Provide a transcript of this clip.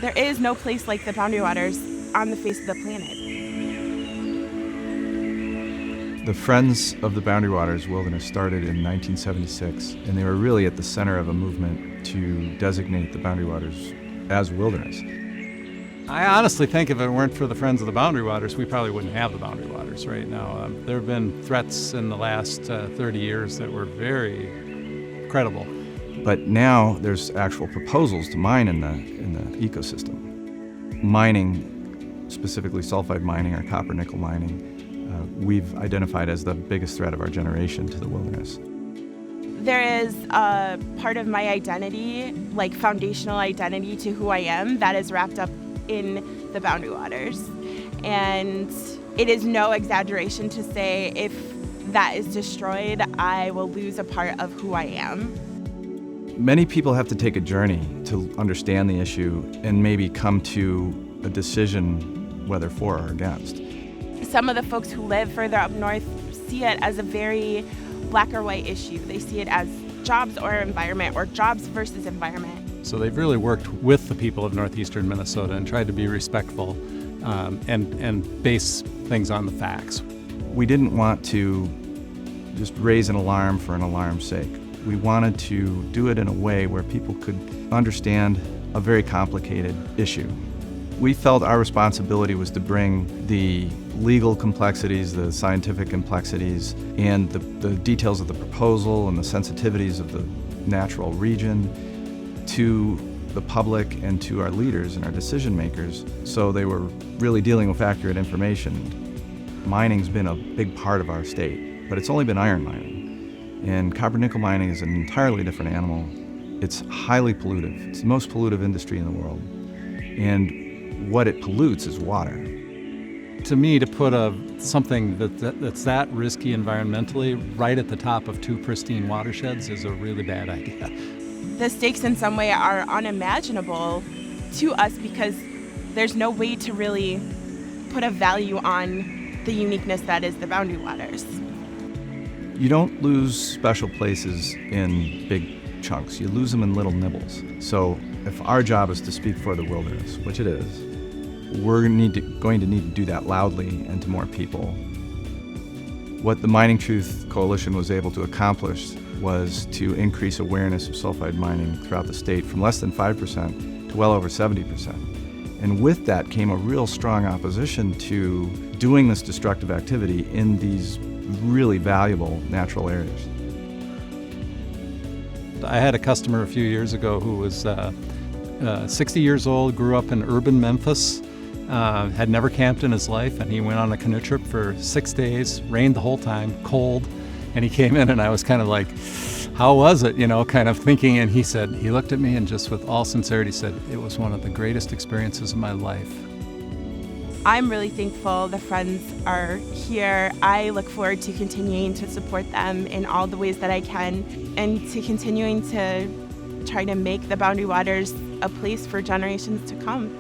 There is no place like the Boundary Waters on the face of the planet. The Friends of the Boundary Waters Wilderness started in 1976, and they were really at the center of a movement to designate the Boundary Waters as wilderness. I honestly think if it weren't for the Friends of the Boundary Waters, we probably wouldn't have the Boundary Waters right now. There have been threats in the last 30 years that were very credible. But now there's actual proposals to mine in the ecosystem. Mining, specifically sulfide mining or copper-nickel mining, we've identified as the biggest threat of our generation to the wilderness. There is a part of my identity, like foundational identity to who I am, that is wrapped up in the Boundary Waters. And it is no exaggeration to say if that is destroyed, I will lose a part of who I am. Many people have to take a journey to understand the issue and maybe come to a decision whether for or against. Some of the folks who live further up north see it as a very black or white issue. They see it as jobs or environment, or jobs versus environment. So they've really worked with the people of northeastern Minnesota and tried to be respectful and base things on the facts. We didn't want to just raise an alarm for an alarm's sake. We wanted to do it in a way where people could understand a very complicated issue. We felt our responsibility was to bring the legal complexities, the scientific complexities, and the details of the proposal and the sensitivities of the natural region to the public and to our leaders and our decision makers, so they were really dealing with accurate information. Mining's been a big part of our state, but it's only been iron mining. And copper-nickel mining is an entirely different animal. It's highly pollutive. It's the most pollutive industry in the world. And what it pollutes is water. To me, to put something that's that risky environmentally right at the top of two pristine watersheds is a really bad idea. The stakes in some way are unimaginable to us because there's no way to really put a value on the uniqueness that is the Boundary Waters. You don't lose special places in big chunks. You lose them in little nibbles. So if our job is to speak for the wilderness, which it is, we're going to need to do that loudly and to more people. What the Mining Truth Coalition was able to accomplish was to increase awareness of sulfide mining throughout the state from less than 5% to well over 70%. And with that came a real strong opposition to doing this destructive activity in these really valuable natural areas. I had a customer a few years ago who was 60 years old, grew up in urban Memphis, had never camped in his life, and he went on a canoe trip for 6 days, rained the whole time, cold, and he came in and I was kind of like, how was it, kind of thinking, and he looked at me and just with all sincerity said, it was one of the greatest experiences of my life. I'm really thankful the Friends are here. I look forward to continuing to support them in all the ways that I can and to continuing to try to make the Boundary Waters a place for generations to come.